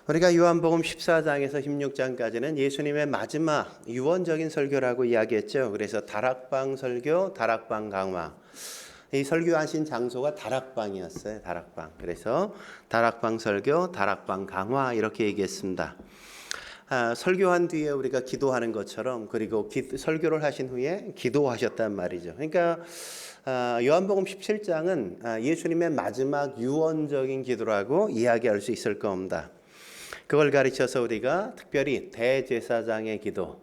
우리가 요한복음 14장에서 16장까지는 예수님의 마지막 유언적인 설교라고 이야기했죠. 그래서 다락방 설교, 다락방 강화. 이 설교하신 장소가 다락방이었어요. 다락방. 그래서 다락방 설교, 다락방 강화 이렇게 얘기했습니다. 설교한 뒤에 우리가 기도하는 것처럼, 그리고 설교를 하신 후에 기도하셨단 말이죠. 그러니까 요한복음 17장은 예수님의 마지막 유언적인 기도라고 이야기할 수 있을 겁니다. 그걸 가르쳐서 우리가 특별히 대제사장의 기도,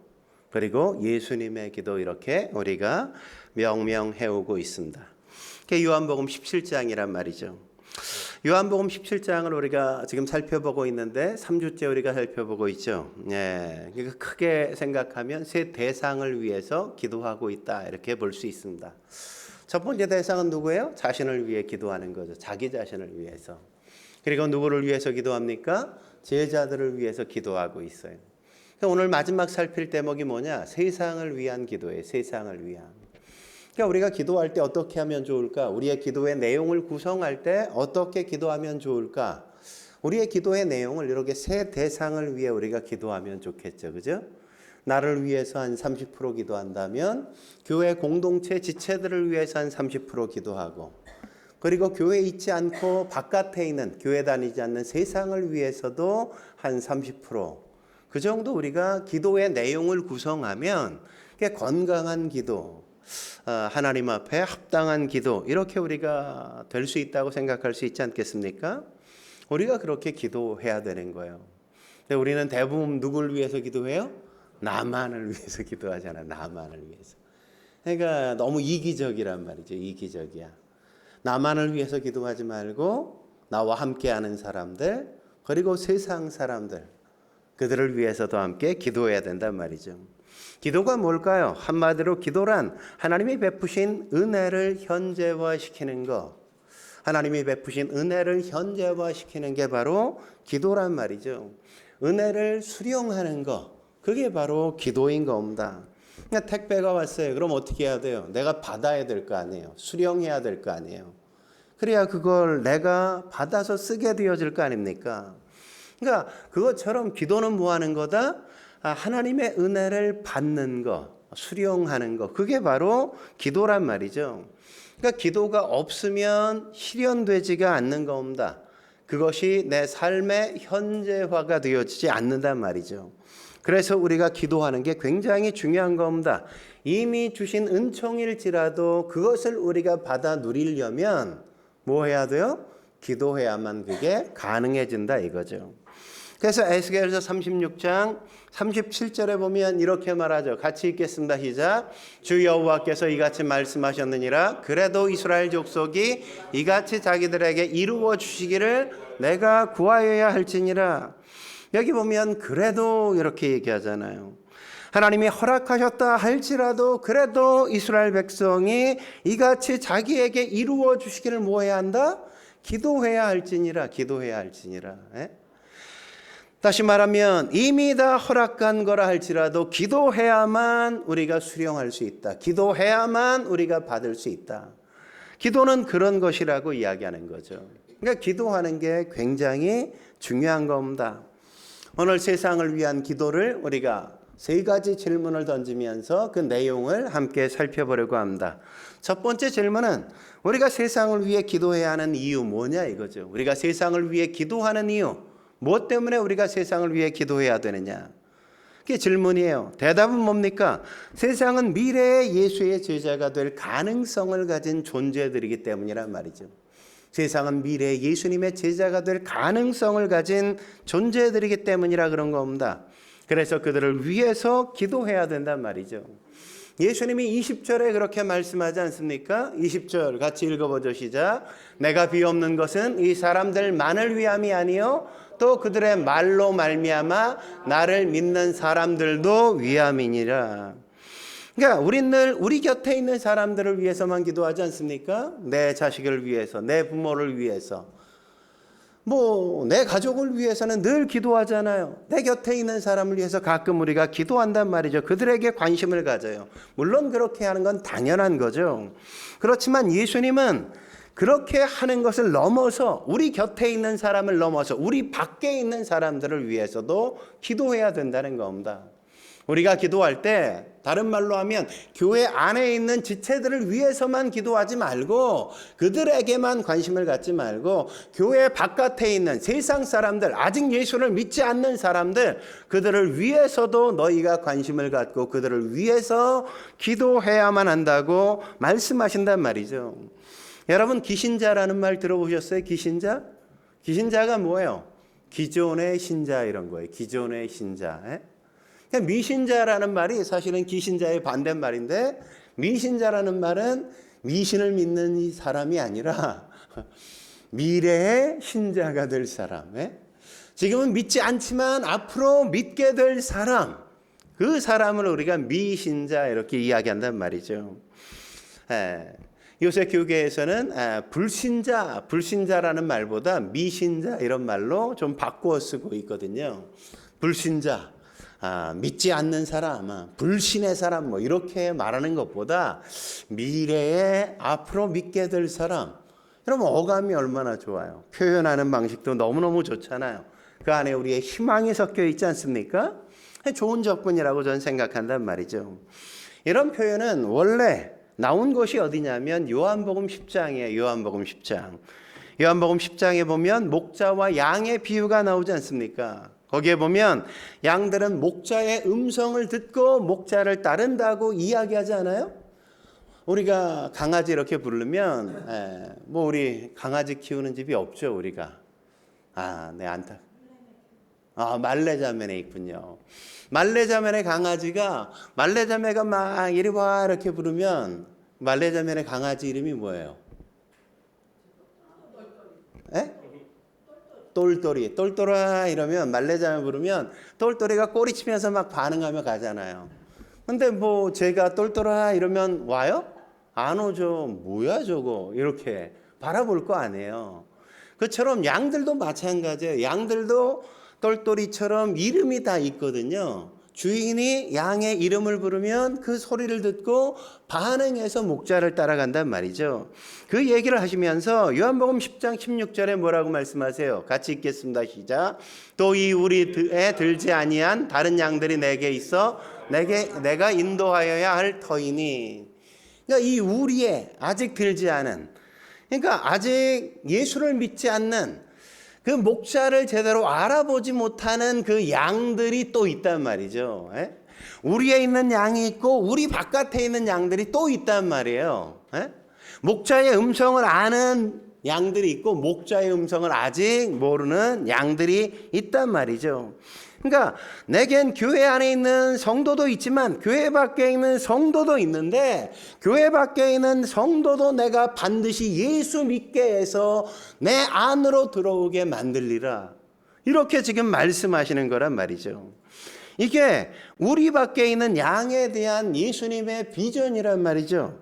그리고 예수님의 기도, 이렇게 우리가 명명해오고 있습니다. 그게 요한복음 17장이란 말이죠. 요한복음 17장을 우리가 지금 살펴보고 있는데 3주째 우리가 살펴보고 있죠. 그러니까 크게 생각하면 세 대상을 위해서 기도하고 있다, 이렇게 볼 수 있습니다. 첫 번째 대상은 누구예요? 자신을 위해 기도하는 거죠. 자기 자신을 위해서. 그리고 누구를 위해서 기도합니까? 제자들을 위해서 기도하고 있어요. 오늘 마지막 살필 대목이 뭐냐? 세상을 위한 기도예요. 세상을 위한. 그러니까 우리가 기도할 때 어떻게 하면 좋을까? 우리의 기도의 내용을 구성할 때 어떻게 기도하면 좋을까? 우리의 기도의 내용을 이렇게 세 대상을 위해 우리가 기도하면 좋겠죠. 그죠? 나를 위해서 한 30% 기도한다면 교회 공동체 지체들을 위해서 한 30% 기도하고, 그리고 교회에 있지 않고 바깥에 있는, 교회 다니지 않는 세상을 위해서도 한 30%, 그 정도 우리가 기도의 내용을 구성하면 그게 건강한 기도, 하나님 앞에 합당한 기도, 이렇게 우리가 될 수 있다고 생각할 수 있지 않겠습니까? 우리가 그렇게 기도해야 되는 거예요. 근데 우리는 대부분 누굴 위해서 기도해요? 나만을 위해서 기도하잖아. 나만을 위해서. 그러니까 너무 이기적이란 말이죠. 이기적이야. 나만을 위해서 기도하지 말고 나와 함께하는 사람들, 그리고 세상 사람들, 그들을 위해서도 함께 기도해야 된단 말이죠. 기도가 뭘까요? 한마디로 기도란 하나님이 베푸신 은혜를 현재화시키는 것, 하나님이 베푸신 은혜를 현재화시키는 게 바로 기도란 말이죠. 은혜를 수령하는 것, 그게 바로 기도인 겁니다. 그러니까 택배가 왔어요. 그럼 어떻게 해야 돼요? 내가 받아야 될 거 아니에요. 수령해야 될 거 아니에요. 그래야 그걸 내가 받아서 쓰게 되어질 거 아닙니까? 그러니까 그것처럼 기도는 뭐 하는 거다? 하나님의 은혜를 받는 것, 수령하는 것, 그게 바로 기도란 말이죠. 그러니까 기도가 없으면 실현되지가 않는 겁니다. 그것이 내 삶의 현재화가 되어지지 않는단 말이죠. 그래서 우리가 기도하는 게 굉장히 중요한 겁니다. 이미 주신 은총일지라도 그것을 우리가 받아 누리려면 뭐 해야 돼요? 기도해야만 그게 가능해진다, 이거죠. 그래서 에스겔서 36장 37절에 보면 이렇게 말하죠. 같이 읽겠습니다. 시작. 주 여호와께서 이같이 말씀하셨느니라. 그래도 이스라엘 족속이 이같이 자기들에게 이루어 주시기를 내가 구하여야 할지니라. 여기 보면 그래도 이렇게 얘기하잖아요. 하나님이 허락하셨다 할지라도 그래도 이스라엘 백성이 이같이 자기에게 이루어 주시기를 뭐 해야 한다? 기도해야 할지니라. 기도해야 할지니라. 다시 말하면 이미 다 허락한 거라 할지라도 기도해야만 우리가 수령할 수 있다. 기도해야만 우리가 받을 수 있다. 기도는 그런 것이라고 이야기하는 거죠. 그러니까 기도하는 게 굉장히 중요한 겁니다. 오늘 세상을 위한 기도를 우리가 세 가지 질문을 던지면서 그 내용을 함께 살펴보려고 합니다. 첫 번째 질문은 우리가 세상을 위해 기도해야 하는 이유 뭐냐, 이거죠. 우리가 세상을 위해 기도하는 이유, 무엇 때문에 우리가 세상을 위해 기도해야 되느냐, 그게 질문이에요. 대답은 뭡니까? 세상은 미래의 예수의 제자가 될 가능성을 가진 존재들이기 때문이란 말이죠. 세상은 미래의 예수님의 제자가 될 가능성을 가진 존재들이기 때문이라 그런 겁니다. 그래서 그들을 위해서 기도해야 된단 말이죠. 예수님이 20절에 그렇게 말씀하지 않습니까? 20절 같이 읽어보죠. 시작. 내가 비옵는 것은 이 사람들만을 위함이 아니요 또 그들의 말로 말미암아 나를 믿는 사람들도 위함이니라. 그러니까 우리는 늘 우리 곁에 있는 사람들을 위해서만 기도하지 않습니까? 내 자식을 위해서, 내 부모를 위해서, 내 가족을 위해서는 늘 기도하잖아요. 내 곁에 있는 사람을 위해서 가끔 우리가 기도한단 말이죠. 그들에게 관심을 가져요. 물론 그렇게 하는 건 당연한 거죠. 그렇지만 예수님은 그렇게 하는 것을 넘어서 우리 곁에 있는 사람을 넘어서 우리 밖에 있는 사람들을 위해서도 기도해야 된다는 겁니다. 우리가 기도할 때 다른 말로 하면 교회 안에 있는 지체들을 위해서만 기도하지 말고 그들에게만 관심을 갖지 말고 교회 바깥에 있는 세상 사람들, 아직 예수를 믿지 않는 사람들, 그들을 위해서도 너희가 관심을 갖고 그들을 위해서 기도해야만 한다고 말씀하신단 말이죠. 여러분, 기신자라는 말 들어보셨어요? 기신자? 기신자가 뭐예요? 기존의 신자 이런 거예요. 기존의 신자. 미신자라는 말이 사실은 기신자의 반대말인데, 미신자라는 말은 미신을 믿는 사람이 아니라 미래의 신자가 될 사람. 지금은 믿지 않지만 앞으로 믿게 될 사람, 그 사람을 우리가 미신자 이렇게 이야기한단 말이죠. 요새 교계에서는 불신자라는 말보다 미신자 이런 말로 좀 바꾸어 쓰고 있거든요. 불신자, 믿지 않는 사람, 불신의 사람 뭐 이렇게 말하는 것보다 미래에 앞으로 믿게 될 사람. 여러분, 어감이 얼마나 좋아요. 표현하는 방식도 너무너무 좋잖아요. 그 안에 우리의 희망이 섞여 있지 않습니까? 좋은 접근이라고 저는 생각한단 말이죠. 이런 표현은 원래 나온 것이 어디냐면 요한복음 10장이에요. 요한복음 10장. 요한복음 10장에 보면 목자와 양의 비유가 나오지 않습니까? 거기에 보면 양들은 목자의 음성을 듣고 목자를 따른다고 이야기하지 않아요? 우리가 강아지 이렇게 부르면 뭐 우리 강아지 키우는 집이 없죠, 우리가. 네, 안타. 말레자매네 있군요. 말레자매네 강아지가, 말레자매가 막 이리 와 이렇게 부르면 말레자매네 강아지 이름이 뭐예요? 똘똘이. 똘똘아 이러면, 말레자매 부르면 똘똘이가 꼬리치면서 막 반응하며 가잖아요. 근데 뭐 제가 똘똘아 이러면 와요? 안 오죠. 뭐야 저거, 이렇게 바라볼 거 아니에요. 그처럼 양들도 마찬가지예요. 양들도 똘똘이처럼 이름이 다 있거든요. 주인이 양의 이름을 부르면 그 소리를 듣고 반응해서 목자를 따라간단 말이죠. 그 얘기를 하시면서 요한복음 10장 16절에 뭐라고 말씀하세요? 같이 읽겠습니다. 시작. 또 이 우리에 들지 아니한 다른 양들이 내게 있어 내가 인도하여야 할 터이니. 그러니까 이 우리에 아직 들지 않은, 그러니까 아직 예수를 믿지 않는 그 목자를 제대로 알아보지 못하는 그 양들이 또 있단 말이죠. 우리에 있는 양이 있고 우리 바깥에 있는 양들이 또 있단 말이에요. 목자의 음성을 아는 양들이 있고 목자의 음성을 아직 모르는 양들이 있단 말이죠. 그러니까 내겐 교회 안에 있는 성도도 있지만 교회 밖에 있는 성도도 있는데, 교회 밖에 있는 성도도 내가 반드시 예수 믿게 해서 내 안으로 들어오게 만들리라, 이렇게 지금 말씀하시는 거란 말이죠. 이게 우리 밖에 있는 양에 대한 예수님의 비전이란 말이죠.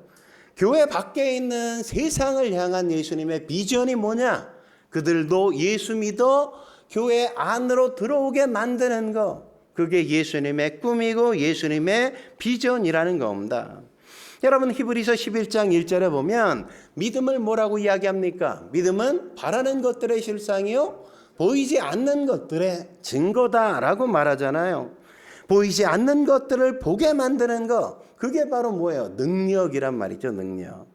교회 밖에 있는 세상을 향한 예수님의 비전이 뭐냐? 그들도 예수 믿어 교회 안으로 들어오게 만드는 거, 그게 예수님의 꿈이고 예수님의 비전이라는 겁니다. 여러분, 히브리서 11장 1절에 보면 믿음을 뭐라고 이야기합니까? 믿음은 바라는 것들의 실상이요 보이지 않는 것들의 증거다라고 말하잖아요. 보이지 않는 것들을 보게 만드는 거, 그게 바로 뭐예요? 능력이란 말이죠. 능력.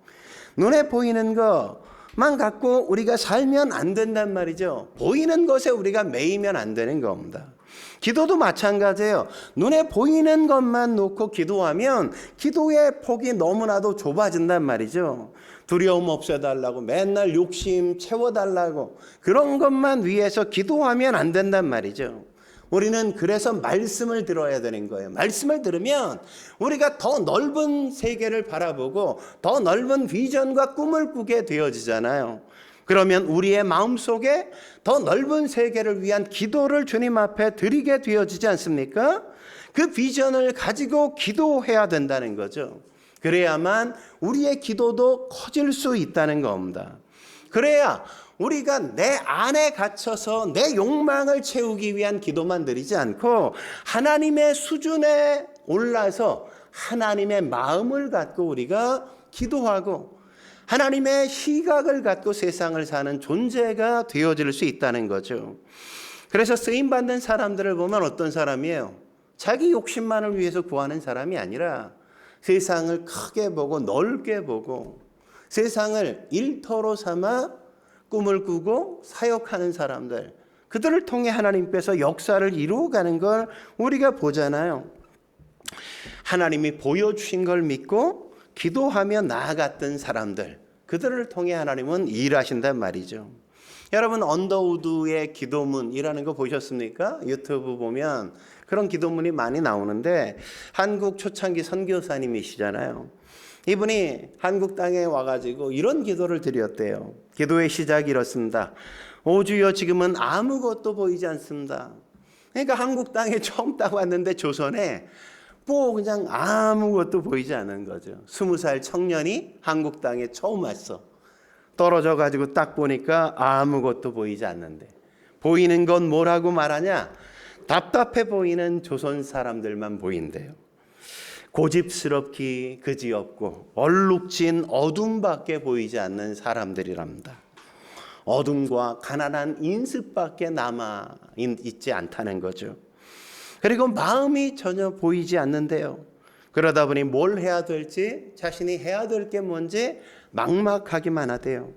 눈에 보이는 것만 갖고 우리가 살면 안 된단 말이죠. 보이는 것에 우리가 매이면 안 되는 겁니다. 기도도 마찬가지예요. 눈에 보이는 것만 놓고 기도하면 기도의 폭이 너무나도 좁아진단 말이죠. 두려움 없애달라고, 맨날 욕심 채워달라고, 그런 것만 위해서 기도하면 안 된단 말이죠. 우리는 그래서 말씀을 들어야 되는 거예요. 말씀을 들으면 우리가 더 넓은 세계를 바라보고 더 넓은 비전과 꿈을 꾸게 되어지잖아요. 그러면 우리의 마음속에 더 넓은 세계를 위한 기도를 주님 앞에 드리게 되어지지 않습니까? 그 비전을 가지고 기도해야 된다는 거죠. 그래야만 우리의 기도도 커질 수 있다는 겁니다. 그래야 우리가 내 안에 갇혀서 내 욕망을 채우기 위한 기도만 드리지 않고 하나님의 수준에 올라서 하나님의 마음을 갖고 우리가 기도하고 하나님의 시각을 갖고 세상을 사는 존재가 되어질 수 있다는 거죠. 그래서 쓰임받는 사람들을 보면 어떤 사람이에요? 자기 욕심만을 위해서 구하는 사람이 아니라 세상을 크게 보고 넓게 보고 세상을 일터로 삼아 꿈을 꾸고 사역하는 사람들, 그들을 통해 하나님께서 역사를 이루어가는 걸 우리가 보잖아요. 하나님이 보여주신 걸 믿고 기도하며 나아갔던 사람들, 그들을 통해 하나님은 일하신단 말이죠. 여러분, 언더우드의 기도문이라는 거 보셨습니까? 유튜브 보면 그런 기도문이 많이 나오는데, 한국 초창기 선교사님이시잖아요. 이분이 한국 땅에 와가지고 이런 기도를 드렸대요. 기도의 시작이 이렇습니다. 오 주여, 지금은 아무것도 보이지 않습니다. 그러니까 한국 땅에 처음 딱 왔는데 조선에 뭐 그냥 아무것도 보이지 않는 거죠. 20살 청년이 한국 땅에 처음 왔어. 떨어져 가지고 딱 보니까 아무것도 보이지 않는데, 보이는 건 뭐라고 말하냐? 답답해 보이는 조선 사람들만 보인대요. 고집스럽기 그지없고 얼룩진 어둠밖에 보이지 않는 사람들이랍니다. 어둠과 가난한 인습밖에 남아 있지 않다는 거죠. 그리고 마음이 전혀 보이지 않는데요. 그러다 보니 뭘 해야 될지, 자신이 해야 될 게 뭔지 막막하기만 하대요.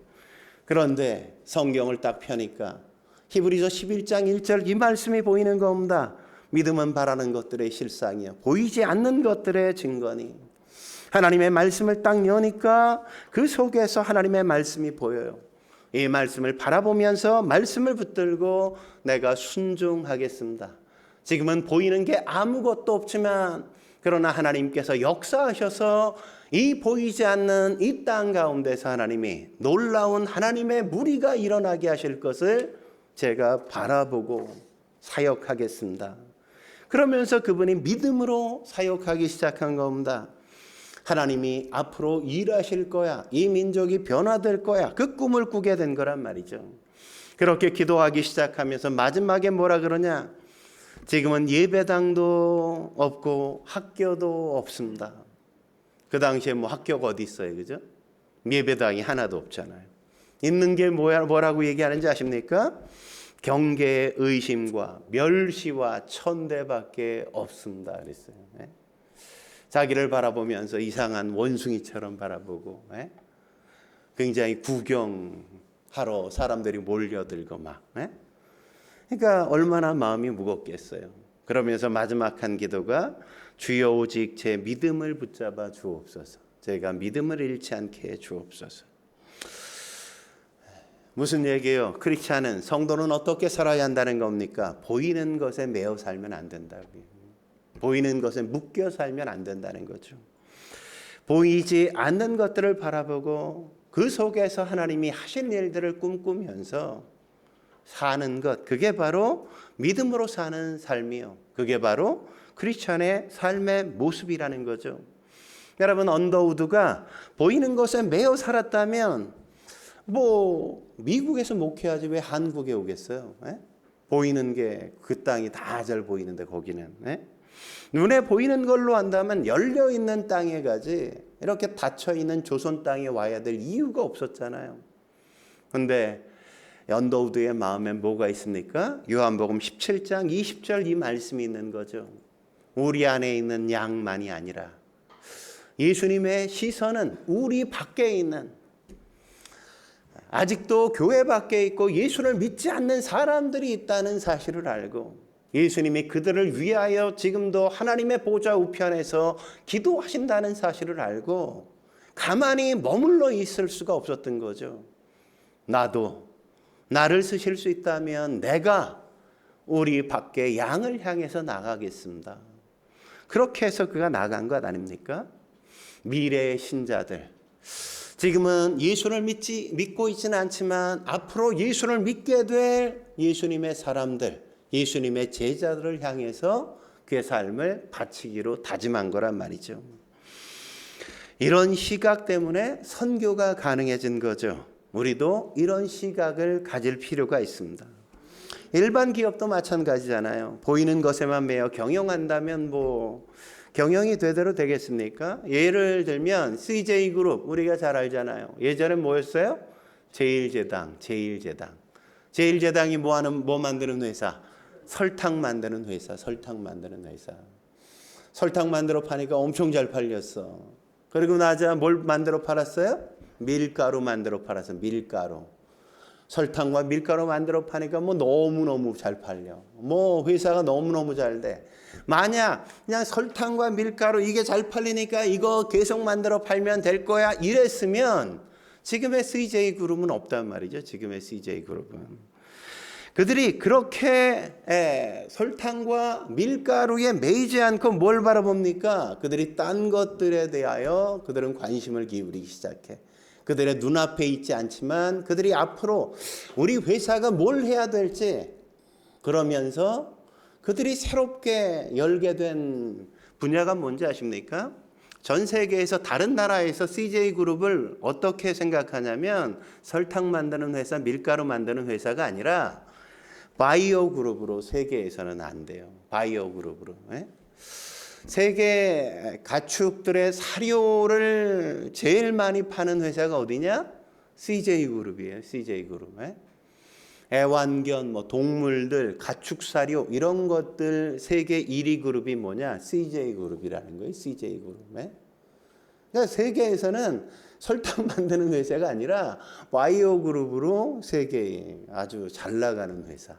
그런데 성경을 딱 펴니까 히브리서 11장 1절 이 말씀이 보이는 겁니다. 믿음은 바라는 것들의 실상이요, 보이지 않는 것들의 증거니. 하나님의 말씀을 딱 여니까 그 속에서 하나님의 말씀이 보여요. 이 말씀을 바라보면서 말씀을 붙들고 내가 순종하겠습니다. 지금은 보이는 게 아무것도 없지만 그러나 하나님께서 역사하셔서 이 보이지 않는 이 땅 가운데서 하나님이 놀라운 하나님의 무리가 일어나게 하실 것을 제가 바라보고 사역하겠습니다. 그러면서 그분이 믿음으로 사역하기 시작한 겁니다. 하나님이 앞으로 일하실 거야, 이 민족이 변화될 거야, 그 꿈을 꾸게 된 거란 말이죠. 그렇게 기도하기 시작하면서 마지막에 뭐라 그러냐? 지금은 예배당도 없고 학교도 없습니다. 그 당시에 뭐 학교가 어디 있어요, 그죠? 예배당이 하나도 없잖아요. 있는 게 뭐라고 얘기하는지 아십니까? 경계의 의심과 멸시와 천대밖에 없습니다 그랬어요. 자기를 바라보면서 이상한 원숭이처럼 바라보고 굉장히 구경하러 사람들이 몰려들고 막. 그러니까 얼마나 마음이 무겁겠어요. 그러면서 마지막 한 기도가 주여 오직 제 믿음을 붙잡아 주옵소서. 제가 믿음을 잃지 않게 해 주옵소서. 무슨 얘기예요? 크리스찬은, 성도는 어떻게 살아야 한다는 겁니까? 보이는 것에 매여 살면 안 된다고요. 보이는 것에 묶여 살면 안 된다는 거죠. 보이지 않는 것들을 바라보고 그 속에서 하나님이 하실 일들을 꿈꾸면서 사는 것, 그게 바로 믿음으로 사는 삶이요, 그게 바로 크리스찬의 삶의 모습이라는 거죠. 여러분, 언더우드가 보이는 것에 매여 살았다면 뭐 미국에서 목회하지 왜 한국에 오겠어요? 보이는 게 그 땅이 다 잘 보이는데 거기는 눈에 보이는 걸로 한다면 열려있는 땅에 가지 이렇게 닫혀있는 조선 땅에 와야 될 이유가 없었잖아요. 그런데 언더우드의 마음에 뭐가 있습니까? 요한복음 17장 20절 이 말씀이 있는 거죠. 우리 안에 있는 양만이 아니라 예수님의 시선은 우리 밖에 있는, 아직도 교회 밖에 있고 예수를 믿지 않는 사람들이 있다는 사실을 알고 예수님이 그들을 위하여 지금도 하나님의 보좌 우편에서 기도하신다는 사실을 알고 가만히 머물러 있을 수가 없었던 거죠. 나도 나를 쓰실 수 있다면 내가 우리 밖에 양을 향해서 나가겠습니다. 그렇게 해서 그가 나간 것 아닙니까? 미래의 신자들, 지금은 예수를 믿고 있지는 않지만 앞으로 예수를 믿게 될 예수님의 사람들, 예수님의 제자들을 향해서 그의 삶을 바치기로 다짐한 거란 말이죠. 이런 시각 때문에 선교가 가능해진 거죠. 우리도 이런 시각을 가질 필요가 있습니다. 일반 기업도 마찬가지잖아요. 보이는 것에만 매여 경영한다면 뭐 경영이 되대로 되겠습니까? 예를 들면 CJ그룹 우리가 잘 알잖아요. 예전에 뭐였어요? 제일제당. 제일제당이 뭐 만드는 회사? 설탕 만드는 회사. 설탕 만들어 파니까 엄청 잘 팔렸어. 그리고 나자 뭘 만들어 팔았어요? 밀가루 만들어 팔았어. 밀가루. 설탕과 밀가루 만들어 파니까 뭐 너무너무 잘 팔려. 뭐 회사가 너무너무 잘 돼. 만약 그냥 설탕과 밀가루 이게 잘 팔리니까 이거 계속 만들어 팔면 될 거야 이랬으면 지금의 CJ그룹은 없단 말이죠. 지금의 CJ그룹은. 그들이 그렇게 설탕과 밀가루에 매이지 않고 뭘 바라봅니까? 그들이 딴 것들에 대하여 그들은 관심을 기울이기 시작해. 그들의 눈앞에 있지 않지만 그들이 앞으로 우리 회사가 뭘 해야 될지 그러면서 그들이 새롭게 열게 된 분야가 뭔지 아십니까? 전 세계에서 다른 나라에서 CJ그룹을 어떻게 생각하냐면 설탕 만드는 회사, 밀가루 만드는 회사가 아니라 바이오 그룹으로 세계에서는 안 돼요. 바이오 그룹으로. 세계 가축들의 사료를 제일 많이 파는 회사가 어디냐? CJ그룹이에요. CJ그룹. 애완견, 뭐 동물들, 가축 사료 이런 것들 세계 1위 그룹이 뭐냐? CJ그룹이라는 거예요. CJ그룹. 그러니까 세계에서는 설탕 만드는 회사가 아니라 바이오 그룹으로 세계에 아주 잘 나가는 회사.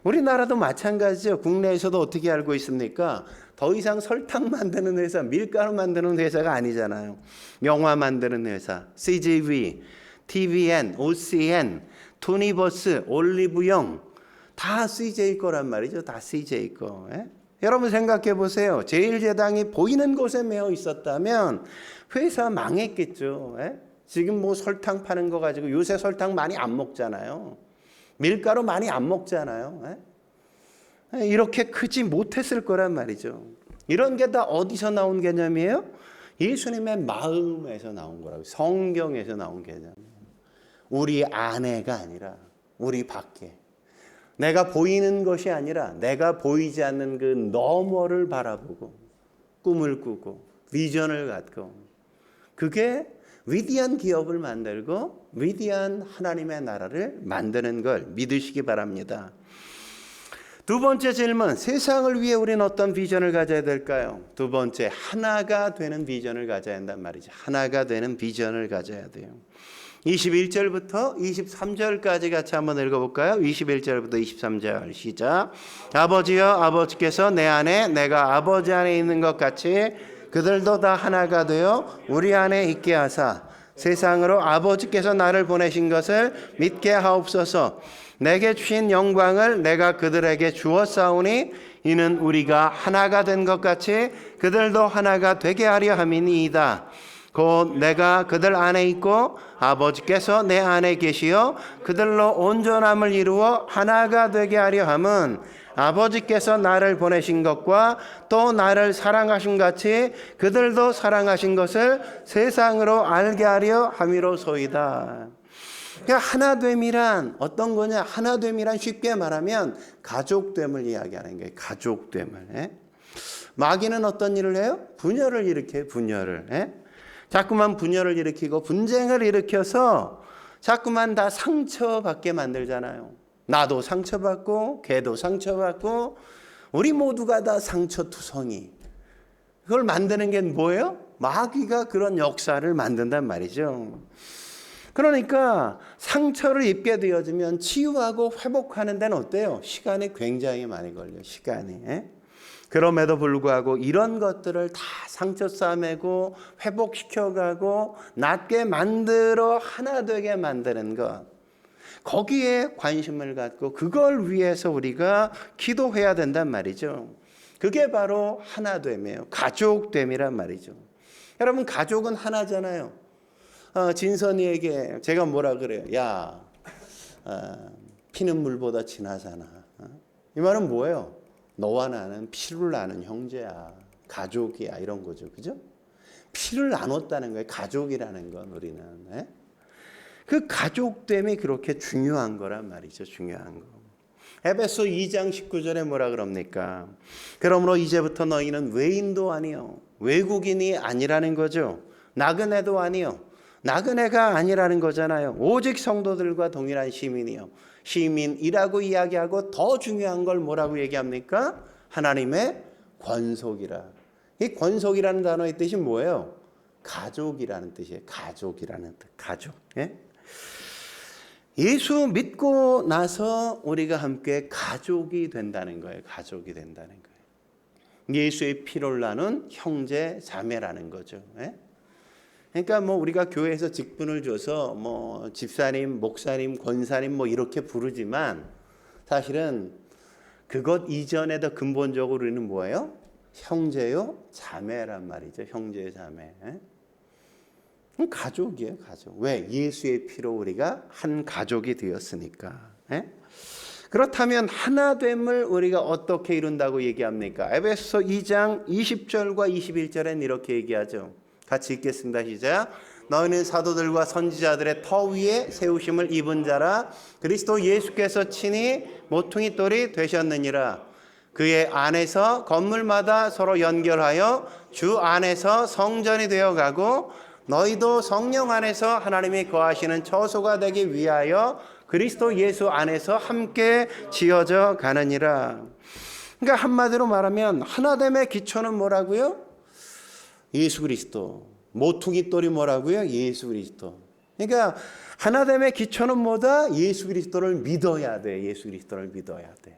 우리나라도 마찬가지죠. 국내에서도 어떻게 알고 있습니까? 더 이상 설탕 만드는 회사, 밀가루 만드는 회사가 아니잖아요. 영화 만드는 회사, CGV, TVN, OCN, 투니버스, 올리브영 다 CJ 거란 말이죠. 다 CJ 거. 여러분 생각해 보세요. 제일제당이 보이는 곳에 매여 있었다면 회사 망했겠죠. 지금 뭐 설탕 파는 거 가지고 요새 설탕 많이 안 먹잖아요. 밀가루 많이 안 먹잖아요. 이렇게 크지 못했을 거란 말이죠. 이런 게 다 어디서 나온 개념이에요? 예수님의 마음에서 나온 거라고. 성경에서 나온 개념. 우리 안에가 아니라 우리 밖에. 내가 보이는 것이 아니라 내가 보이지 않는 그 너머를 바라보고 꿈을 꾸고 비전을 갖고 그게 위대한 기업을 만들고 위대한 하나님의 나라를 만드는 걸 믿으시기 바랍니다. 두 번째 질문, 세상을 위해 우리는 어떤 비전을 가져야 될까요? 두 번째, 하나가 되는 비전을 가져야 한단 말이죠. 하나가 되는 비전을 가져야 돼요. 21절부터 23절까지 같이 한번 읽어볼까요? 21절부터 23절 시작. 아버지여, 아버지께서 내 안에 내가 아버지 안에 있는 것 같이 그들도 다 하나가 되어 우리 안에 있게 하사 세상으로 아버지께서 나를 보내신 것을 믿게 하옵소서. 내게 주신 영광을 내가 그들에게 주었사오니 이는 우리가 하나가 된 것 같이 그들도 하나가 되게 하려 함이니이다. 곧 내가 그들 안에 있고 아버지께서 내 안에 계시어 그들로 온전함을 이루어 하나가 되게 하려 함은 아버지께서 나를 보내신 것과 또 나를 사랑하신 같이 그들도 사랑하신 것을 세상으로 알게 하려 함이로소이다. 그러니까 하나됨이란 어떤 거냐? 하나됨이란 쉽게 말하면 가족됨을 이야기하는 거예요. 가족됨을. 마귀는 어떤 일을 해요? 분열을 일으켜요. 분열을. 자꾸만 분열을 일으키고 분쟁을 일으켜서 자꾸만 다 상처받게 만들잖아요. 나도 상처받고 걔도 상처받고 우리 모두가 다 상처투성이. 그걸 만드는 게 뭐예요? 마귀가 그런 역사를 만든단 말이죠. 그러니까 상처를 입게 되어지면 치유하고 회복하는 데는 어때요? 시간이 굉장히 많이 걸려요. 시간이. 그럼에도 불구하고 이런 것들을 다 상처 싸매고 회복시켜가고 낫게 만들어 하나 되게 만드는 것. 거기에 관심을 갖고 그걸 위해서 우리가 기도해야 된단 말이죠. 그게 바로 하나됨이에요. 가족됨이란 말이죠. 여러분 가족은 하나잖아요. 진선이에게 제가 뭐라 그래요? 야, 피는 물보다 진하잖아. 이 말은 뭐예요? 너와 나는 피를 나눈 형제야, 가족이야 이런 거죠, 그죠? 피를 나눴다는 거예요. 가족이라는 건 우리는. 그 가족됨이 그렇게 중요한 거란 말이죠. 중요한 거. 에베소 2장 19절에 뭐라 그럽니까? 그러므로 이제부터 너희는 외인도 아니요 외국인이 아니라는 거죠. 나그네도 아니요 나그네가 아니라는 거잖아요. 오직 성도들과 동일한 시민이요 시민이라고 이야기하고 더 중요한 걸 뭐라고 얘기합니까? 하나님의 권속이라. 이 권속이라는 단어의 뜻이 뭐예요? 가족이라는 뜻이에요. 가족이라는 뜻. 가족. 예? 예수 믿고 나서 우리가 함께 가족이 된다는 거예요. 가족이 된다는 거예요. 예수의 피를 나눈 형제 자매라는 거죠. 예? 그러니까 뭐 우리가 교회에서 직분을 줘서 뭐 집사님, 목사님, 권사님 뭐 이렇게 부르지만 사실은 그것 이전에 더 근본적으로 우리는 뭐예요? 형제요, 자매란 말이죠. 형제, 자매. 가족이에요, 가족. 왜? 예수의 피로 우리가 한 가족이 되었으니까. 그렇다면 하나됨을 우리가 어떻게 이룬다고 얘기합니까? 에베소 2장 20절과 21절엔 이렇게 얘기하죠. 같이 읽겠습니다. 시작. 너희는 사도들과 선지자들의 터 위에 세우심을 입은 자라 그리스도 예수께서 친히 모퉁이 돌이 되셨느니라. 그의 안에서 건물마다 서로 연결하여 주 안에서 성전이 되어가고 너희도 성령 안에서 하나님이 거하시는 처소가 되기 위하여 그리스도 예수 안에서 함께 지어져 가느니라. 그러니까 한마디로 말하면 하나됨의 기초는 뭐라고요? 예수 그리스도. 모퉁이 돌이 뭐라고요? 예수 그리스도. 그러니까 하나됨의 기초는 뭐다? 예수 그리스도를 믿어야 돼. 예수 그리스도를 믿어야 돼.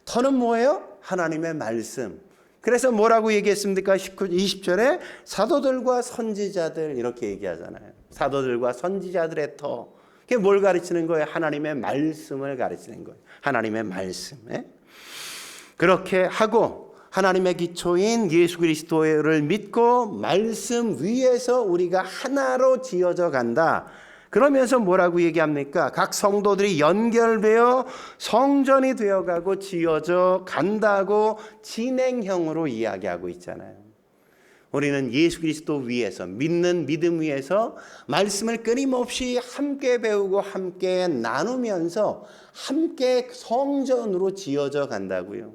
터는 뭐예요? 하나님의 말씀. 그래서 뭐라고 얘기했습니까? 20절에 사도들과 선지자들 이렇게 얘기하잖아요. 사도들과 선지자들의 터. 그게 뭘 가르치는 거예요? 하나님의 말씀을 가르치는 거예요. 하나님의 말씀. 그렇게 하고 하나님의 기초인 예수 그리스도를 믿고 말씀 위에서 우리가 하나로 지어져 간다. 그러면서 뭐라고 얘기합니까? 각 성도들이 연결되어 성전이 되어가고 지어져 간다고 진행형으로 이야기하고 있잖아요. 우리는 예수 그리스도 위에서 믿는 믿음 위에서 말씀을 끊임없이 함께 배우고 함께 나누면서 함께 성전으로 지어져 간다고요.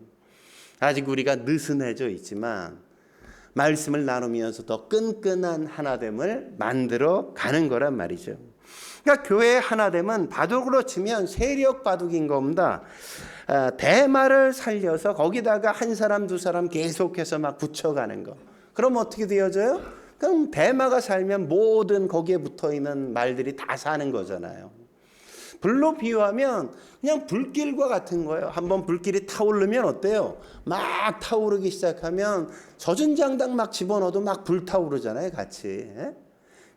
아직 우리가 느슨해져 있지만 말씀을 나누면서 더 끈끈한 하나됨을 만들어 가는 거란 말이죠. 그러니까 교회의 하나됨은 바둑으로 치면 세력 바둑인 겁니다. 대마를 살려서 거기다가 한 사람 두 사람 계속해서 막 붙여가는 거. 그럼 어떻게 되어져요? 그럼 대마가 살면 모든 거기에 붙어있는 말들이 다 사는 거잖아요. 불로 비유하면 그냥 불길과 같은 거예요. 한번 불길이 타오르면 어때요? 막 타오르기 시작하면 젖은 장당 막 집어넣어도 막 불타오르잖아요, 같이.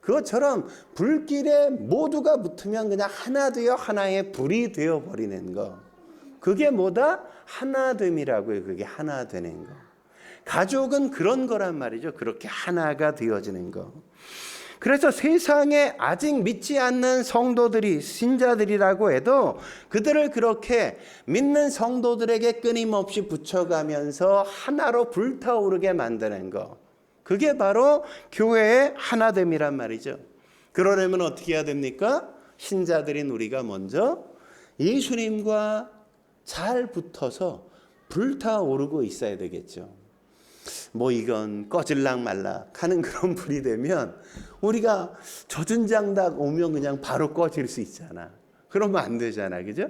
그것처럼 불길에 모두가 붙으면 그냥 하나 되어 하나의 불이 되어버리는 거. 그게 뭐다? 하나됨이라고요. 그게 하나 되는 거. 가족은 그런 거란 말이죠. 그렇게 하나가 되어지는 거. 그래서 세상에 아직 믿지 않는 성도들이 신자들이라고 해도 그들을 그렇게 믿는 성도들에게 끊임없이 붙여가면서 하나로 불타오르게 만드는 거. 그게 바로 교회의 하나됨이란 말이죠. 그러려면 어떻게 해야 됩니까? 신자들인 우리가 먼저 예수님과 잘 붙어서 불타오르고 있어야 되겠죠. 뭐 이건 꺼질락 말락 하는 그런 불이 되면 우리가 젖은 장닭 오면 그냥 바로 꺼질 수 있잖아. 그러면 안 되잖아. 그죠?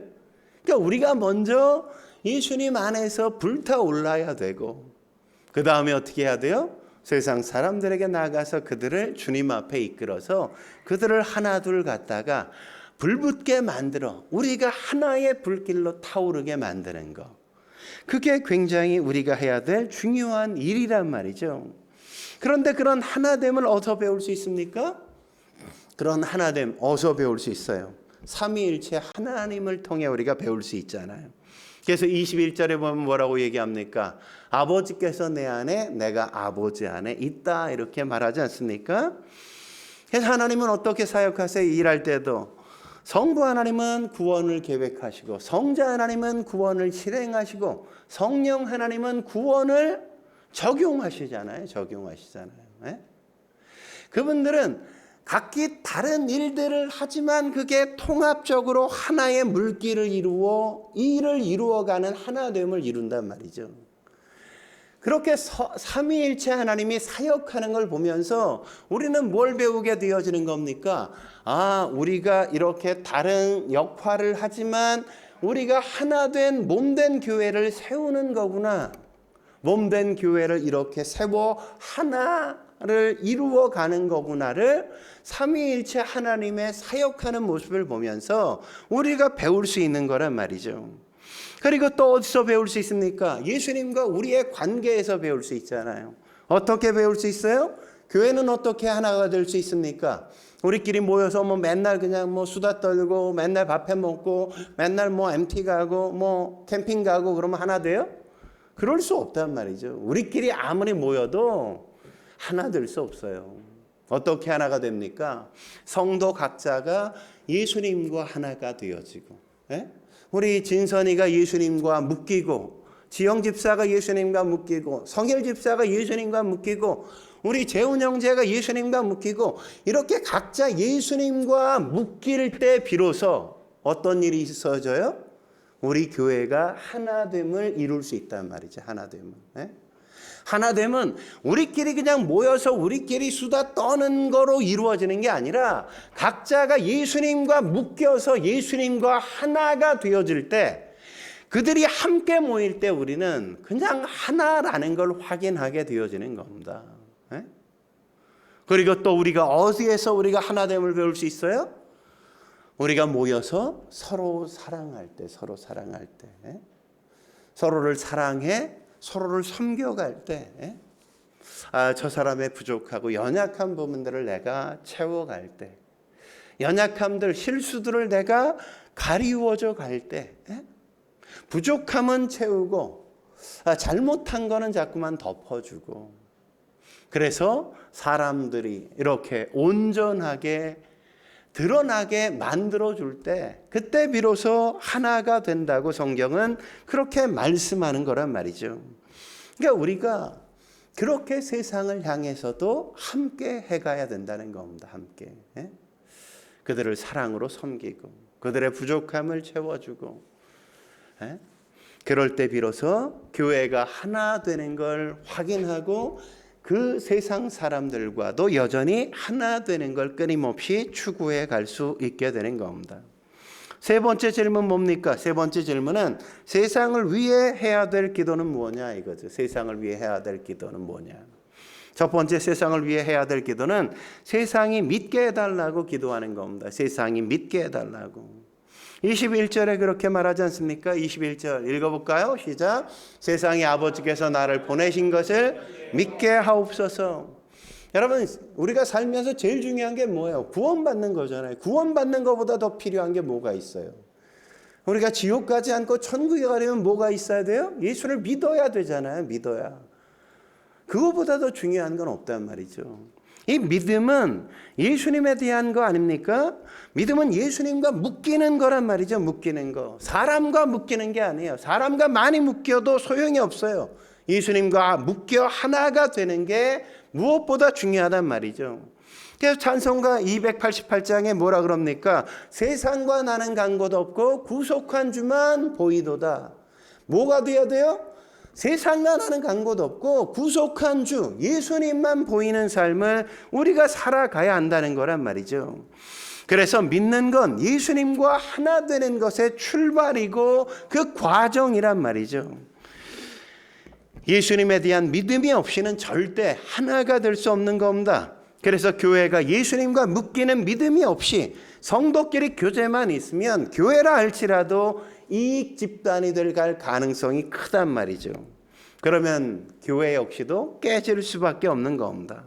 그러니까 우리가 먼저 예수님 안에서 불타올라야 되고 그 다음에 어떻게 해야 돼요? 세상 사람들에게 나가서 그들을 주님 앞에 이끌어서 그들을 하나 둘 갖다가 불붙게 만들어 우리가 하나의 불길로 타오르게 만드는 거. 그게 굉장히 우리가 해야 될 중요한 일이란 말이죠. 그런데 그런 하나됨을 어디서 배울 수 있습니까? 그런 하나됨 어디서 배울 수 있어요? 삼위일체 하나님을 통해 우리가 배울 수 있잖아요. 그래서 21절에 보면 뭐라고 얘기합니까? 아버지께서 내 안에 내가 아버지 안에 있다 이렇게 말하지 않습니까? 그래서 하나님은 어떻게 사역하세요? 일할 때도 성부 하나님은 구원을 계획하시고 성자 하나님은 구원을 실행하시고 성령 하나님은 구원을 적용하시잖아요. 적용하시잖아요. 그분들은 각기 다른 일들을 하지만 그게 통합적으로 하나의 물길을 이루어 일을 이루어가는 하나됨을 이룬단 말이죠. 그렇게 삼위일체 하나님이 사역하는 걸 보면서 우리는 뭘 배우게 되어지는 겁니까? 우리가 이렇게 다른 역할을 하지만 우리가 하나된 몸된 교회를 세우는 거구나. 몸된 교회를 이렇게 세워 하나를 이루어가는 거구나를 삼위일체 하나님의 사역하는 모습을 보면서 우리가 배울 수 있는 거란 말이죠. 그리고 또 어디서 배울 수 있습니까? 예수님과 우리의 관계에서 배울 수 있잖아요. 어떻게 배울 수 있어요? 교회는 어떻게 하나가 될 수 있습니까? 우리끼리 모여서 맨날 그냥 수다 떨고 맨날 밥 해 먹고 맨날 MT 가고 캠핑 가고 그러면 하나 돼요? 그럴 수 없단 말이죠. 우리끼리 아무리 모여도 하나 될 수 없어요. 어떻게 하나가 됩니까? 성도 각자가 예수님과 하나가 되어지고, 우리 진선이가 예수님과 묶이고, 지영 집사가 예수님과 묶이고, 성일 집사가 예수님과 묶이고, 우리 재훈 형제가 예수님과 묶이고, 이렇게 각자 예수님과 묶일 때 비로소 어떤 일이 있어져요? 우리 교회가 하나됨을 이룰 수 있단 말이죠. 하나됨을. 하나됨은 우리끼리 그냥 모여서 우리끼리 수다 떠는 거로 이루어지는 게 아니라 각자가 예수님과 묶여서 예수님과 하나가 되어질 때, 그들이 함께 모일 때 우리는 그냥 하나라는 걸 확인하게 되어지는 겁니다. 그리고 또 우리가 어디에서 우리가 하나됨을 배울 수 있어요? 우리가 모여서 서로 사랑할 때, 서로를 사랑해 서로를 섬겨갈 때, 저 사람의 부족하고 연약한 부분들을 내가 채워갈 때, 연약함들, 실수들을 내가 가리워져 갈 때, 부족함은 채우고 잘못한 거는 자꾸만 덮어주고, 그래서 사람들이 이렇게 온전하게 드러나게 만들어줄 때, 그때 비로소 하나가 된다고 성경은 그렇게 말씀하는 거란 말이죠. 그러니까 우리가 그렇게 세상을 향해서도 함께 해가야 된다는 겁니다. 함께. 그들을 사랑으로 섬기고 그들의 부족함을 채워주고, 그럴 때 비로소 교회가 하나 되는 걸 확인하고 그 세상 사람들과도 여전히 하나 되는 걸 끊임없이 추구해 갈 수 있게 되는 겁니다. 세 번째 질문 뭡니까? 세 번째 질문은 세상을 위해 해야 될 기도는 뭐냐 이거죠. 세상을 위해 해야 될 기도는 뭐냐. 첫 번째 세상을 위해 해야 될 기도는 세상이 믿게 해달라고 기도하는 겁니다. 세상이 믿게 해달라고. 21절에 그렇게 말하지 않습니까? 21절 읽어볼까요? 시작. 세상의 아버지께서 나를 보내신 것을 믿게 하옵소서. 여러분, 우리가 살면서 제일 중요한 게 뭐예요? 구원받는 거잖아요. 구원받는 것보다 더 필요한 게 뭐가 있어요? 우리가 지옥 가지 않고 천국에 가려면 뭐가 있어야 돼요? 예수를 믿어야 되잖아요. 믿어야. 그거보다 더 중요한 건 없단 말이죠. 이 믿음은 예수님에 대한 거 아닙니까? 믿음은 예수님과 묶이는 거란 말이죠. 묶이는 거. 사람과 묶이는 게 아니에요. 사람과 많이 묶여도 소용이 없어요. 예수님과 묶여 하나가 되는 게 무엇보다 중요하단 말이죠. 그래서 찬송가 288장에 뭐라 그럽니까? 세상과 나는 간 곳 없고 구속한 주만 보이도다. 뭐가 돼야 돼요? 세상과 나는 간 곳 없고 구속한 주 예수님만 보이는 삶을 우리가 살아가야 한다는 거란 말이죠. 그래서 믿는 건 예수님과 하나 되는 것의 출발이고 그 과정이란 말이죠. 예수님에 대한 믿음이 없이는 절대 하나가 될 수 없는 겁니다. 그래서 교회가 예수님과 묶이는 믿음이 없이 성도끼리 교제만 있으면 교회라 할지라도 이익 집단이 될 가능성이 크단 말이죠. 그러면 교회 역시도 깨질 수밖에 없는 겁니다.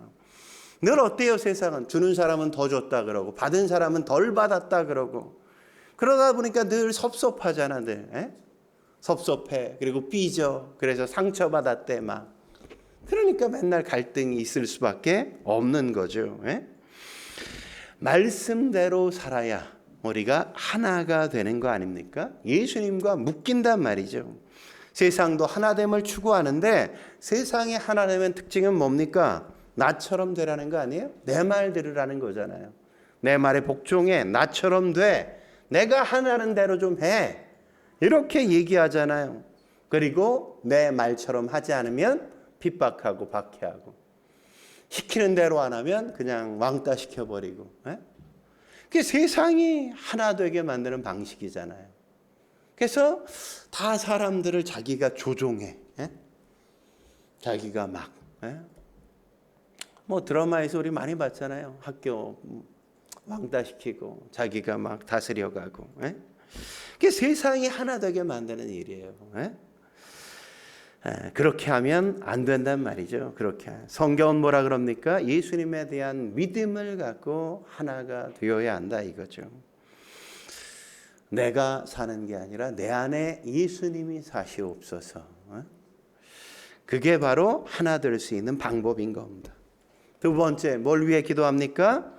늘 어때요? 세상은 주는 사람은 더 줬다 그러고 받은 사람은 덜 받았다 그러고, 그러다 보니까 늘 섭섭하잖아. 늘 섭섭해. 그리고 삐져. 그래서 상처받았대 막. 그러니까 맨날 갈등이 있을 수밖에 없는 거죠. 말씀대로 살아야 우리가 하나가 되는 거 아닙니까? 예수님과 묶인단 말이죠. 세상도 하나됨을 추구하는데 세상의 하나됨의 특징은 뭡니까? 나처럼 되라는 거 아니에요? 내 말 들으라는 거잖아요. 내 말에 복종해. 나처럼 돼. 내가 하라는 대로 좀 해. 이렇게 얘기하잖아요. 그리고 내 말처럼 하지 않으면 핍박하고 박해하고, 시키는 대로 안 하면 그냥 왕따 시켜버리고. 그게 세상이 하나 되게 만드는 방식이잖아요. 그래서 다 사람들을 자기가 조종해. 자기가 막. 뭐 드라마에서 우리 많이 봤잖아요. 학교 왕따 시키고 자기가 막 다스려가고. 그게 세상이 하나 되게 만드는 일이에요. 그렇게 하면 안 된단 말이죠. 그렇게. 성경은 뭐라 그럽니까? 예수님에 대한 믿음을 갖고 하나가 되어야 한다 이거죠. 내가 사는 게 아니라 내 안에 예수님이 사시옵소서. 그게 바로 하나 될 수 있는 방법인 겁니다. 두 번째, 뭘 위해 기도합니까?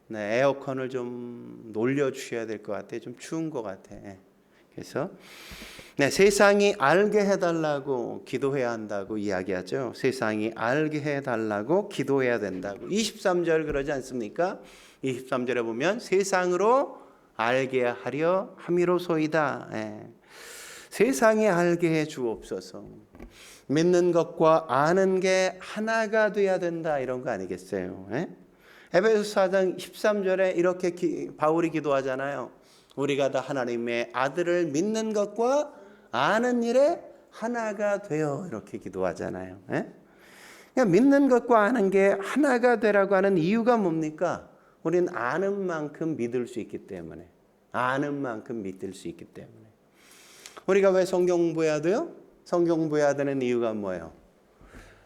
네, 에어컨을 좀 놀려주셔야 될 것 같아요. 좀 추운 것 같아. 그래서 세상이 알게 해달라고 기도해야 한다고 이야기하죠. 세상이 알게 해달라고 기도해야 된다고. 23절 그러지 않습니까? 23절에 보면 세상으로 알게 하려 함이로소이다. 세상에 알게 해 주옵소서. 믿는 것과 아는 게 하나가 돼야 된다 이런 거 아니겠어요? 에베소서 4장 13절에 이렇게 바울이 기도하잖아요. 우리가 다 하나님의 아들을 믿는 것과 아는 일에 하나가 되어 이렇게 기도하잖아요. 그러니까 믿는 것과 아는 게 하나가 되라고 하는 이유가 뭡니까? 우리는 아는 만큼 믿을 수 있기 때문에. 아는 만큼 믿을 수 있기 때문에. 우리가 왜 성경 공부해야 돼요? 성경 공부해야 되는 이유가 뭐예요?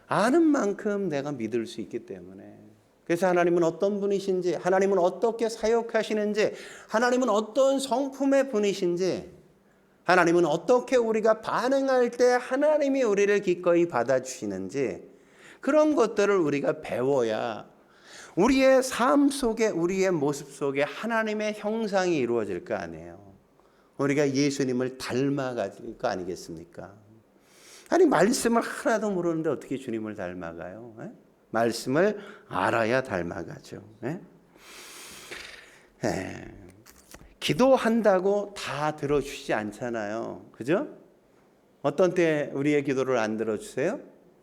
아는 만큼 내가 믿을 수 있기 때문에. 그래서 하나님은 어떤 분이신지, 하나님은 어떻게 사역하시는지, 하나님은 어떤 성품의 분이신지, 하나님은 어떻게 우리가 반응할 때 하나님이 우리를 기꺼이 받아주시는지, 그런 것들을 우리가 배워야 우리의 삶 속에, 우리의 모습 속에 하나님의 형상이 이루어질 거 아니에요. 우리가 예수님을 닮아갈 거 아니겠습니까? 아니, 말씀을 하나도 모르는데 어떻게 주님을 닮아가요? 말씀을 알아야 닮아가죠. 기도한다고 다 들어주시지 않잖아요. 그죠? 어떤 때 우리의 기도를 안 들어주세요?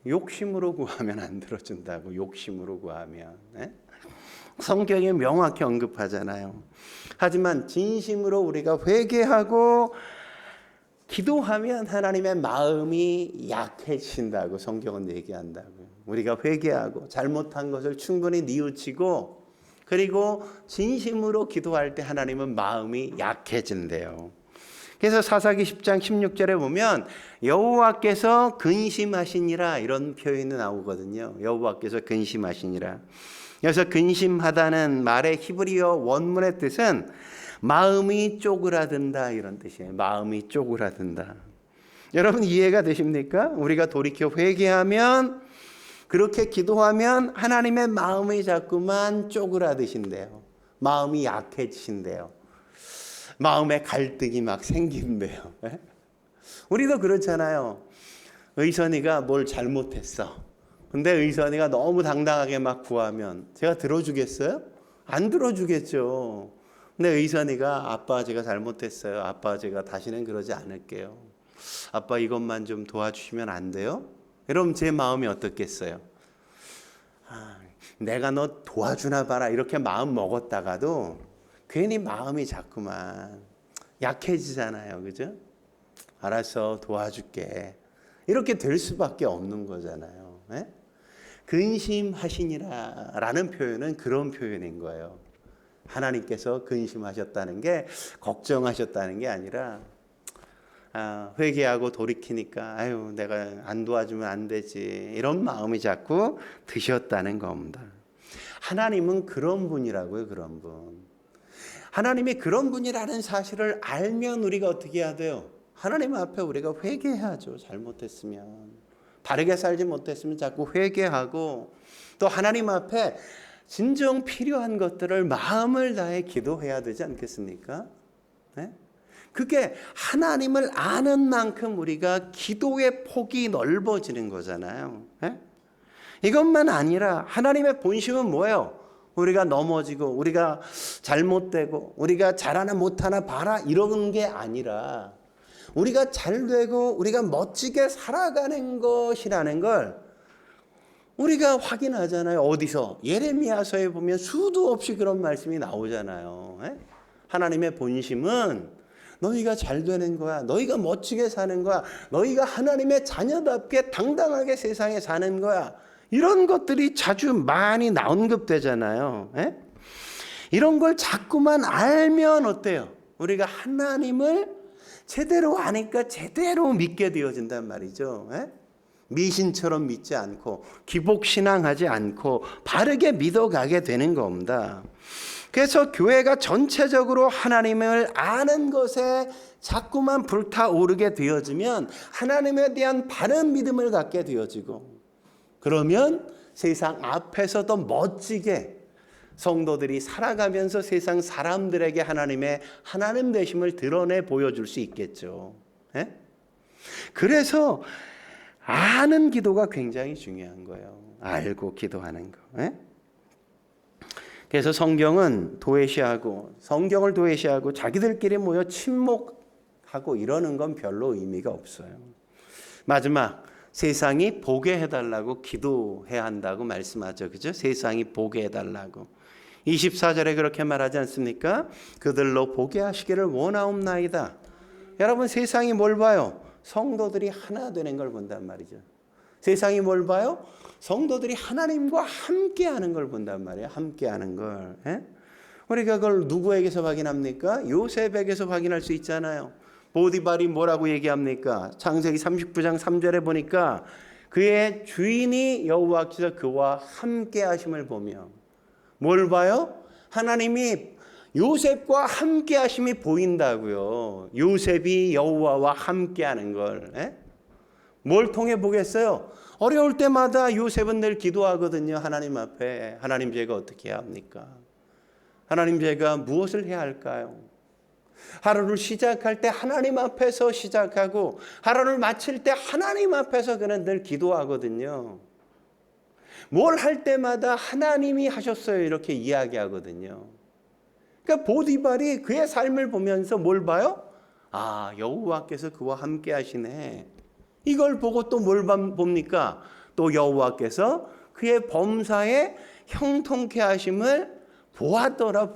욕심으로 구하면 안 들어준다고. 욕심으로 구하면. 성경에 명확히 언급하잖아요. 하지만 진심으로 우리가 회개하고 기도하면 하나님의 마음이 약해진다고 성경은 얘기한다고요. 우리가 회개하고 잘못한 것을 충분히 뉘우치고 그리고 진심으로 기도할 때 하나님은 마음이 약해진대요. 그래서 사사기 10장 16절에 보면 여호와께서 근심하시니라 이런 표현이 나오거든요. 여호와께서 근심하시니라. 그래서 근심하다는 말의 히브리어 원문의 뜻은 마음이 쪼그라든다 이런 뜻이에요. 마음이 쪼그라든다. 여러분 이해가 되십니까? 우리가 돌이켜 회개하면 그렇게 기도하면 하나님의 마음이 자꾸만 쪼그라드신대요. 마음이 약해지신대요. 마음에 갈등이 막 생긴대요. 우리도 그렇잖아요. 의선이가 뭘 잘못했어. 근데 의선이가 너무 당당하게 막 구하면 제가 들어주겠어요? 안 들어주겠죠. 근데 의선이가 아빠 제가 잘못했어요. 아빠 제가 다시는 그러지 않을게요. 아빠 이것만 좀 도와주시면 안 돼요? 여러분 제 마음이 어떻겠어요? 내가 너 도와주나 봐라 이렇게 마음 먹었다가도 괜히 마음이 자꾸만 약해지잖아요. 그죠? 알았어 도와줄게. 이렇게 될 수밖에 없는 거잖아요. 근심하시니라 라는 표현은 그런 표현인 거예요. 하나님께서 근심하셨다는 게 걱정하셨다는 게 아니라 회개하고 돌이키니까 아유 내가 안 도와주면 안 되지 이런 마음이 자꾸 드셨다는 겁니다. 하나님은 그런 분이라고요. 그런 분. 하나님이 그런 분이라는 사실을 알면 우리가 어떻게 해야 돼요? 하나님 앞에 우리가 회개해야죠. 잘못했으면. 바르게 살지 못했으면 자꾸 회개하고 또 하나님 앞에 진정 필요한 것들을 마음을 다해 기도해야 되지 않겠습니까? 그게 하나님을 아는 만큼 우리가 기도의 폭이 넓어지는 거잖아요. 이것만 아니라 하나님의 본심은 뭐예요? 우리가 넘어지고 우리가 잘못되고 우리가 잘하나 못하나 봐라 이런 게 아니라 우리가 잘되고 우리가 멋지게 살아가는 것이라는 걸 우리가 확인하잖아요. 어디서? 예레미야서에 보면 수도 없이 그런 말씀이 나오잖아요. 하나님의 본심은 너희가 잘 되는 거야. 너희가 멋지게 사는 거야. 너희가 하나님의 자녀답게 당당하게 세상에 사는 거야. 이런 것들이 자주 많이 언급되잖아요. 이런 걸 자꾸만 알면 어때요? 우리가 하나님을 제대로 아니까 제대로 믿게 되어진단 말이죠. 미신처럼 믿지 않고 기복신앙하지 않고 바르게 믿어가게 되는 겁니다. 그래서 교회가 전체적으로 하나님을 아는 것에 자꾸만 불타오르게 되어지면 하나님에 대한 바른 믿음을 갖게 되어지고 그러면 세상 앞에서도 멋지게 성도들이 살아가면서 세상 사람들에게 하나님의 하나님 되심을 드러내 보여줄 수 있겠죠. 그래서 아는 기도가 굉장히 중요한 거예요. 알고 기도하는 거. 그래서 성경을 도외시하고 자기들끼리 모여 침묵하고 이러는 건 별로 의미가 없어요. 마지막 세상이 보게 해달라고 기도해야 한다고 말씀하죠. 그죠? 세상이 보게 해달라고. 24절에 그렇게 말하지 않습니까? 그들로 보게 하시기를 원하옵나이다. 여러분 세상이 뭘 봐요? 성도들이 하나 되는 걸 본단 말이죠. 세상이 뭘 봐요? 성도들이 하나님과 함께하는 걸 본단 말이에요. 함께하는 걸. 우리가 그걸 누구에게서 확인합니까? 요셉에게서 확인할 수 있잖아요. 보디발이 뭐라고 얘기합니까? 창세기 39장 3절에 보니까 그의 주인이 여호와께서 그와 함께하심을 보며 뭘 봐요? 하나님이 요셉과 함께하심이 보인다고요. 요셉이 여호와와 함께하는 걸. 뭘 통해 보겠어요? 어려울 때마다 요셉은 늘 기도하거든요. 하나님 앞에. 하나님 제가 어떻게 해야 합니까? 하나님 제가 무엇을 해야 할까요? 하루를 시작할 때 하나님 앞에서 시작하고 하루를 마칠 때 하나님 앞에서 그는 늘 기도하거든요. 뭘 할 때마다 하나님이 하셨어요 이렇게 이야기하거든요. 그러니까 보디발이 그의 삶을 보면서 뭘 봐요? 아, 여호와께서 그와 함께 하시네. 이걸 보고 또 뭘 봅니까? 또 여호와께서 그의 범사에 형통케 하심을 보았더라.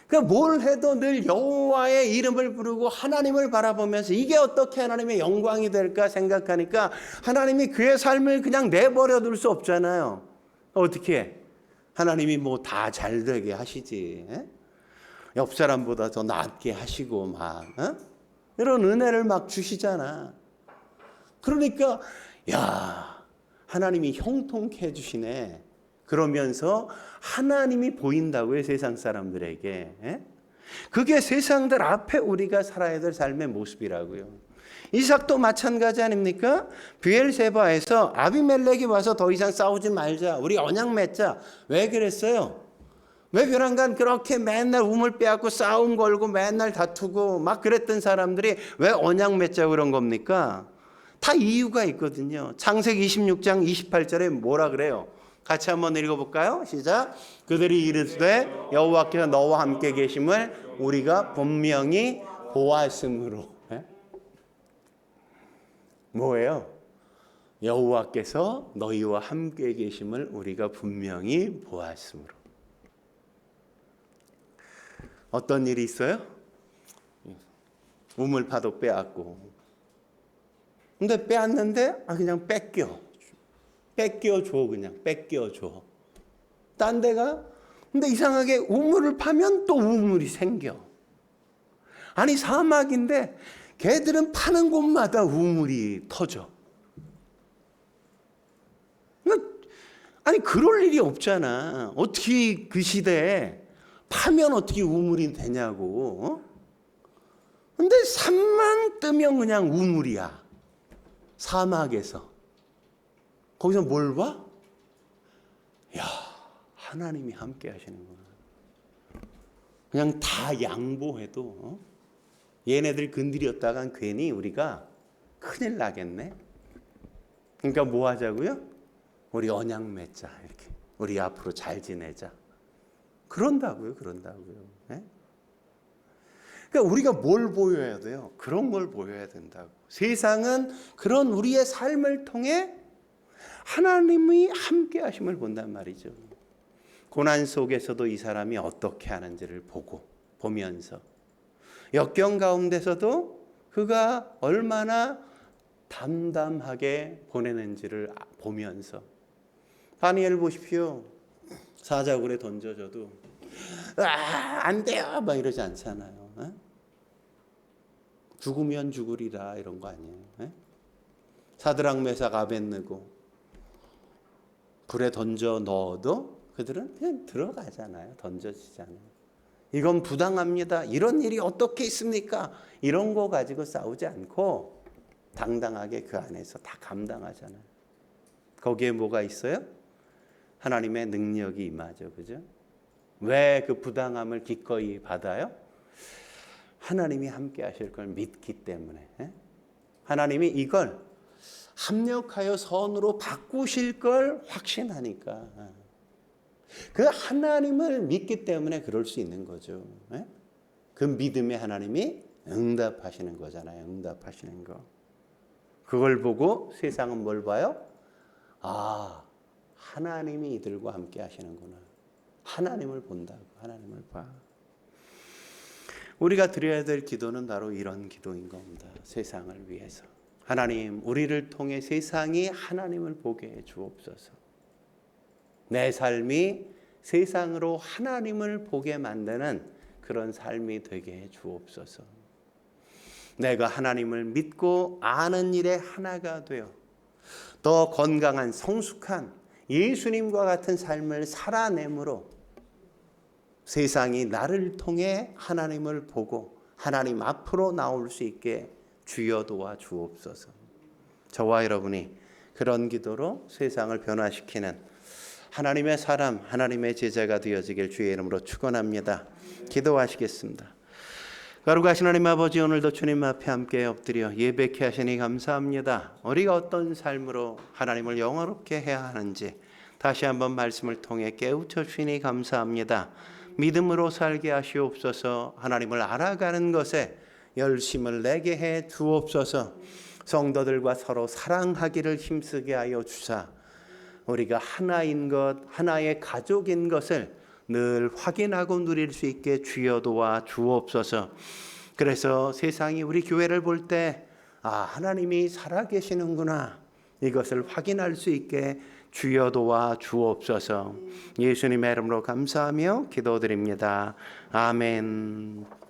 그러니까 뭘 해도 늘 여호와의 이름을 부르고 하나님을 바라보면서 이게 어떻게 하나님의 영광이 될까 생각하니까 하나님이 그의 삶을 그냥 내버려 둘 수 없잖아요. 어떻게 해? 하나님이 뭐 다 잘 되게 하시지. 옆 사람보다 더 낫게 하시고 막 이런 은혜를 막 주시잖아. 그러니까 야, 하나님이 형통케 해주시네. 그러면서 하나님이 보인다고요. 세상 사람들에게. 그게 세상들 앞에 우리가 살아야 될 삶의 모습이라고요. 이삭도 마찬가지 아닙니까? 브엘세바에서 아비멜렉이 와서 더 이상 싸우지 말자. 우리 언약 맺자. 왜 그랬어요? 왜 벼랑간 그렇게 맨날 우물 빼앗고 싸움 걸고 맨날 다투고 막 그랬던 사람들이 왜 언약 맺자고 그런 겁니까? 다 이유가 있거든요. 창세기 26장 28절에 뭐라 그래요? 같이 한번 읽어볼까요? 시작. 그들이 이르되 여호와께서 너와 함께 계심을 우리가 분명히 보았으므로. 뭐예요? 여호와께서 너희와 함께 계심을 우리가 분명히 보았으므로. 어떤 일이 있어요? 우물파도 빼앗고. 근데 빼앗는데 그냥 뺏겨줘. 그냥 뺏겨줘. 딴 데가 근데 이상하게 우물을 파면 또 우물이 생겨. 아니 사막인데 걔들은 파는 곳마다 우물이 터져. 아니 그럴 일이 없잖아. 어떻게 그 시대에 파면 어떻게 우물이 되냐고. 근데 산만 뜨면 그냥 우물이야. 사막에서. 거기서 뭘 봐? 야, 하나님이 함께 하시는구나. 그냥 다 양보해도 얘네들 건드렸다간 괜히 우리가 큰일 나겠네. 그러니까 뭐 하자고요? 우리 언약 맺자. 이렇게. 우리 앞으로 잘 지내자. 그런다고요. 네? 그러니까 우리가 뭘 보여야 돼요? 그런 걸 보여야 된다고. 세상은 그런 우리의 삶을 통해 하나님이 함께 하심을 본단 말이죠. 고난 속에서도 이 사람이 어떻게 하는지를 보면서 역경 가운데서도 그가 얼마나 담담하게 보내는지를 보면서 다니엘 보십시오. 사자굴에 던져져도 안 돼요 막 이러지 않잖아요. 에? 죽으면 죽으리라 이런 거 아니에요. 에? 사드락 메삭 아벳느고 불에 던져 넣어도 그들은 그냥 들어가잖아요. 던져지잖아요. 이건 부당합니다. 이런 일이 어떻게 있습니까? 이런 거 가지고 싸우지 않고 당당하게 그 안에서 다 감당하잖아요. 거기에 뭐가 있어요? 하나님의 능력이 임하죠. 그죠? 왜 그 부당함을 기꺼이 받아요? 하나님이 함께 하실 걸 믿기 때문에. 하나님이 이걸 합력하여 선으로 바꾸실 걸 확신하니까. 그 하나님을 믿기 때문에 그럴 수 있는 거죠. 그 믿음에 하나님이 응답하시는 거잖아요. 응답하시는 거. 그걸 보고 세상은 뭘 봐요? 아, 하나님이 이들과 함께 하시는구나. 하나님을 본다고. 하나님을 봐. 우리가 드려야 될 기도는 바로 이런 기도인 겁니다. 세상을 위해서. 하나님, 우리를 통해 세상이 하나님을 보게 해 주옵소서. 내 삶이 세상으로 하나님을 보게 만드는 그런 삶이 되게 해 주옵소서. 내가 하나님을 믿고 아는 일에 하나가 되어 더 건강한 성숙한 예수님과 같은 삶을 살아내므로 세상이 나를 통해 하나님을 보고 하나님 앞으로 나올 수 있게 주여 도와 주옵소서. 저와 여러분이 그런 기도로 세상을 변화시키는 하나님의 사람, 하나님의 제자가 되어지길 주의 이름으로 축원합니다. 기도하시겠습니다. 거룩하신 하나님 아버지, 오늘도 주님 앞에 함께 엎드려 예배케 하시니 감사합니다. 우리가 어떤 삶으로 하나님을 영화롭게 해야 하는지 다시 한번 말씀을 통해 깨우쳐 주시니 감사합니다. 믿음으로 살게 하시옵소서. 하나님을 알아가는 것에 열심을 내게 해 주옵소서. 성도들과 서로 사랑하기를 힘쓰게 하여 주사 우리가 하나인 것, 하나의 가족인 것을 늘 확인하고 누릴 수 있게 주여 도와 주옵소서. 그래서 세상이 우리 교회를 볼 때 하나님이 살아계시는구나 이것을 확인할 수 있게 주여 도와 주옵소서. 예수님의 이름으로 감사하며 기도드립니다. 아멘.